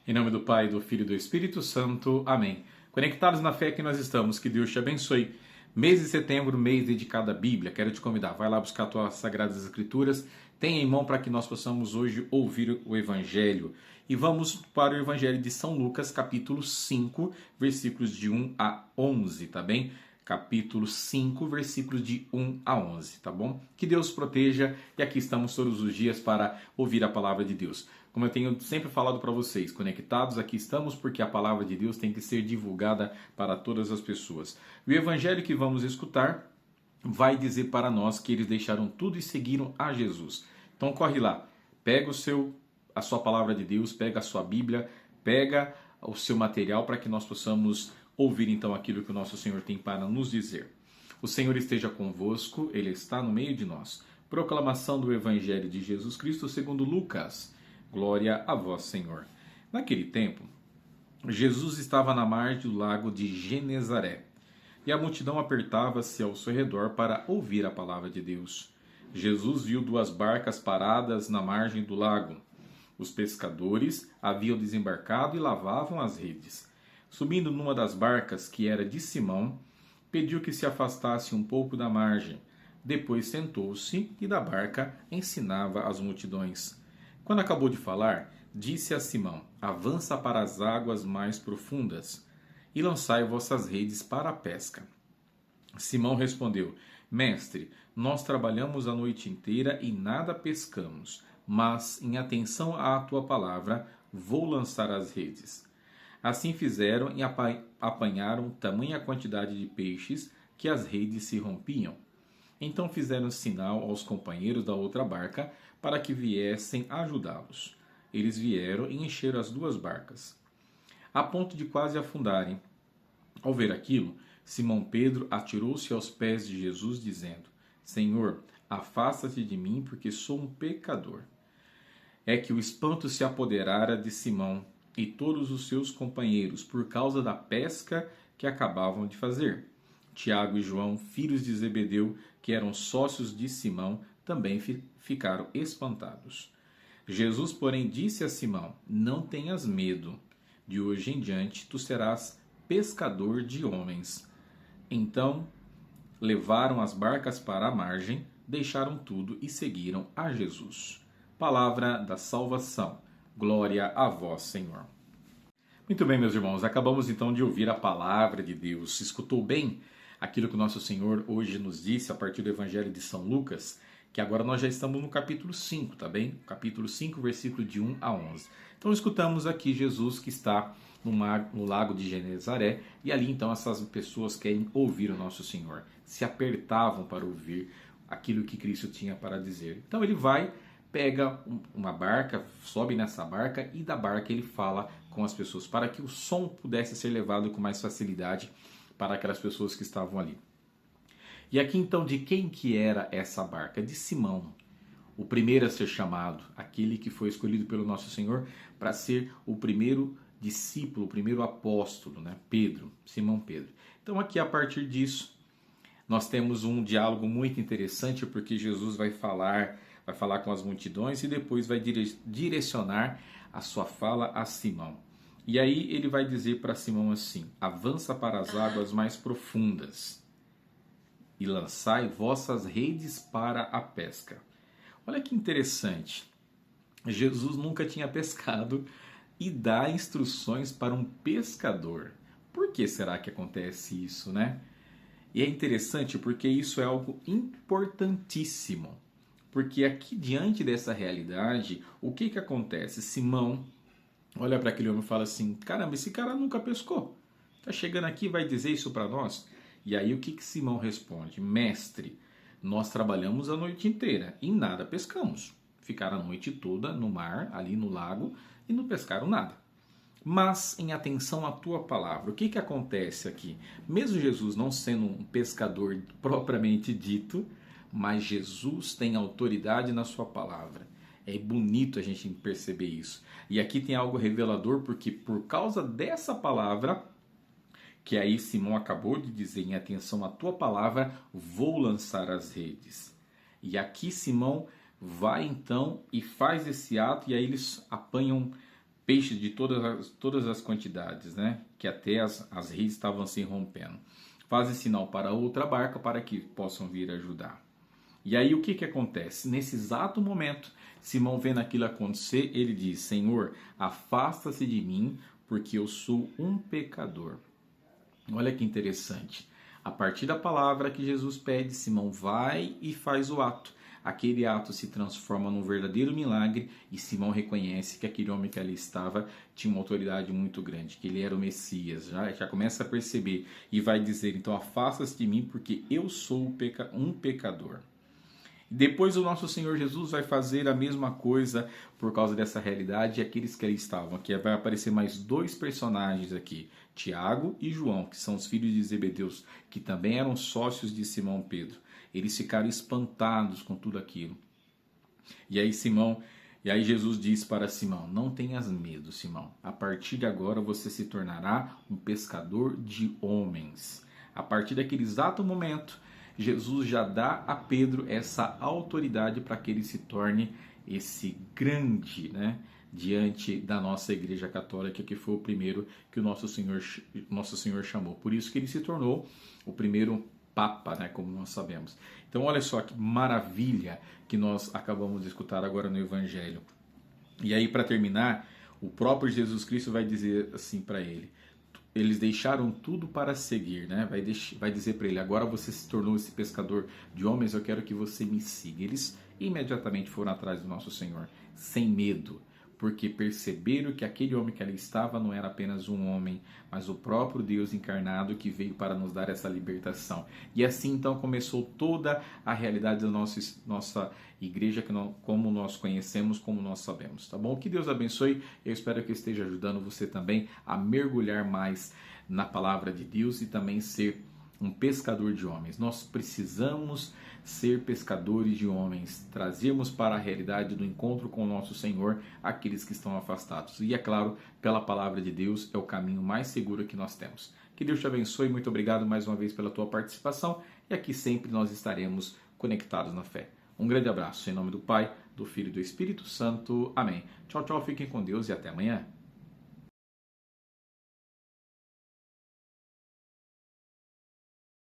Em nome do Pai, do Filho e do Espírito Santo. Amém. Conectados na fé que nós estamos, que Deus te abençoe. Mês de setembro, mês dedicado à Bíblia. Quero te convidar, vai lá buscar tuas Sagradas Escrituras. Tenha em mão para que nós possamos hoje ouvir o Evangelho. E vamos para o Evangelho de São Lucas, capítulo 5, versículos de 1 a 11, tá bem? Capítulo 5, versículos de 1 a 11, tá bom? Que Deus proteja e aqui estamos todos os dias para ouvir a palavra de Deus. Como eu tenho sempre falado para vocês, conectados aqui estamos porque a palavra de Deus tem que ser divulgada para todas as pessoas. O evangelho que vamos escutar vai dizer para nós que eles deixaram tudo e seguiram a Jesus. Então corre lá, pega a sua palavra de Deus, pega a sua Bíblia, pega o seu material para que nós possamos ouvir então aquilo que o nosso Senhor tem para nos dizer. O Senhor esteja convosco, Ele está no meio de nós. Proclamação do Evangelho de Jesus Cristo segundo Lucas. Glória a vós, Senhor. Naquele tempo, Jesus estava na margem do lago de Genezaré, e a multidão apertava-se ao seu redor para ouvir a palavra de Deus. Jesus viu duas barcas paradas na margem do lago. Os pescadores haviam desembarcado e lavavam as redes. Subindo numa das barcas, que era de Simão, pediu que se afastasse um pouco da margem. Depois sentou-se e da barca ensinava as multidões. Quando acabou de falar, disse a Simão: avança para as águas mais profundas e lançai vossas redes para a pesca. Simão respondeu: Mestre, nós trabalhamos a noite inteira e nada pescamos, mas, em atenção à tua palavra, vou lançar as redes. Assim fizeram e apanharam tamanha quantidade de peixes que as redes se rompiam. Então fizeram sinal aos companheiros da outra barca para que viessem ajudá-los. Eles vieram e encheram as duas barcas, a ponto de quase afundarem. Ao ver aquilo, Simão Pedro atirou-se aos pés de Jesus, dizendo: Senhor, afasta-te de mim, porque sou um pecador. É que o espanto se apoderara de Simão e todos os seus companheiros por causa da pesca que acabavam de fazer. Tiago e João, filhos de Zebedeu, que eram sócios de Simão, também ficaram espantados. Jesus, porém, disse a Simão: não tenhas medo. De hoje em diante tu serás pescador de homens. Então levaram as barcas para a margem, deixaram tudo e seguiram a Jesus. Palavra da salvação. Glória a vós, Senhor. Muito bem, meus irmãos, acabamos então de ouvir a palavra de Deus. Escutou bem aquilo que o nosso Senhor hoje nos disse a partir do Evangelho de São Lucas, que agora nós já estamos no capítulo 5, tá bem? Capítulo 5, versículo de 1 a 11. Então escutamos aqui Jesus que está no lago de Genezaré, e ali então essas pessoas querem ouvir o nosso Senhor, se apertavam para ouvir aquilo que Cristo tinha para dizer. Então ele vai, pega uma barca, sobe nessa barca e da barca ele fala com as pessoas para que o som pudesse ser levado com mais facilidade para aquelas pessoas que estavam ali. E aqui então de quem que era essa barca? De Simão, o primeiro a ser chamado, aquele que foi escolhido pelo nosso Senhor para ser o primeiro discípulo, o primeiro apóstolo, né? Pedro, Simão Pedro. Então aqui a partir disso nós temos um diálogo muito interessante, porque Jesus vai falar com as multidões e depois vai direcionar a sua fala a Simão. E aí ele vai dizer para Simão assim: avança para as águas mais profundas e lançai vossas redes para a pesca. Olha que interessante. Jesus nunca tinha pescado e dá instruções para um pescador. Por que será que acontece isso, né? E é interessante porque isso é algo importantíssimo. Porque aqui, diante dessa realidade, o que acontece? Simão olha para aquele homem e fala assim: caramba, esse cara nunca pescou. Está chegando aqui e vai dizer isso para nós? E aí o que Simão responde? Mestre, nós trabalhamos a noite inteira e nada pescamos. Ficaram a noite toda no mar, ali no lago, e não pescaram nada. Mas em atenção à tua palavra, o que acontece aqui? Mesmo Jesus não sendo um pescador propriamente dito, mas Jesus tem autoridade na sua palavra. É bonito a gente perceber isso. E aqui tem algo revelador, porque por causa dessa palavra, que aí Simão acabou de dizer, em atenção à tua palavra, vou lançar as redes. E aqui Simão vai então e faz esse ato, e aí eles apanham peixes de todas as quantidades, né? Que até as redes estavam se rompendo. Fazem sinal para outra barca para que possam vir ajudar. E aí o que acontece? Nesse exato momento, Simão vendo aquilo acontecer, ele diz: Senhor, afasta-se de mim, porque eu sou um pecador. Olha que interessante. A partir da palavra que Jesus pede, Simão vai e faz o ato. Aquele ato se transforma num verdadeiro milagre e Simão reconhece que aquele homem que ali estava tinha uma autoridade muito grande, que ele era o Messias. Já começa a perceber e vai dizer: então afasta-se de mim, porque eu sou um pecador. Depois o nosso Senhor Jesus vai fazer a mesma coisa por causa dessa realidade e aqueles que ali estavam. Aqui vai aparecer mais dois personagens aqui, Tiago e João, que são os filhos de Zebedeus, que também eram sócios de Simão Pedro. Eles ficaram espantados com tudo aquilo. E aí Jesus diz para Simão: não tenhas medo, Simão. A partir de agora você se tornará um pescador de homens. A partir daquele exato momento, Jesus já dá a Pedro essa autoridade para que ele se torne esse grande, né, diante da nossa Igreja Católica, que foi o primeiro que o nosso Senhor chamou. Por isso que ele se tornou o primeiro Papa, né, como nós sabemos. Então olha só que maravilha que nós acabamos de escutar agora no Evangelho. E aí, para terminar, o próprio Jesus Cristo vai dizer assim para ele: eles deixaram tudo para seguir, né? Vai dizer para ele: agora você se tornou esse pescador de homens, eu quero que você me siga. Eles imediatamente foram atrás do nosso Senhor, sem medo, porque perceberam que aquele homem que ali estava não era apenas um homem, mas o próprio Deus encarnado que veio para nos dar essa libertação. E assim então começou toda a realidade da nossa igreja, como nós conhecemos, como nós sabemos, tá bom? Que Deus abençoe. Eu espero que esteja ajudando você também a mergulhar mais na palavra de Deus e também ser um pescador de homens. Nós precisamos ser pescadores de homens, trazermos para a realidade do encontro com o nosso Senhor aqueles que estão afastados. E é claro, pela palavra de Deus é o caminho mais seguro que nós temos. Que Deus te abençoe, muito obrigado mais uma vez pela tua participação e aqui sempre nós estaremos conectados na fé. Um grande abraço, em nome do Pai, do Filho e do Espírito Santo. Amém. Tchau, tchau, fiquem com Deus e até amanhã.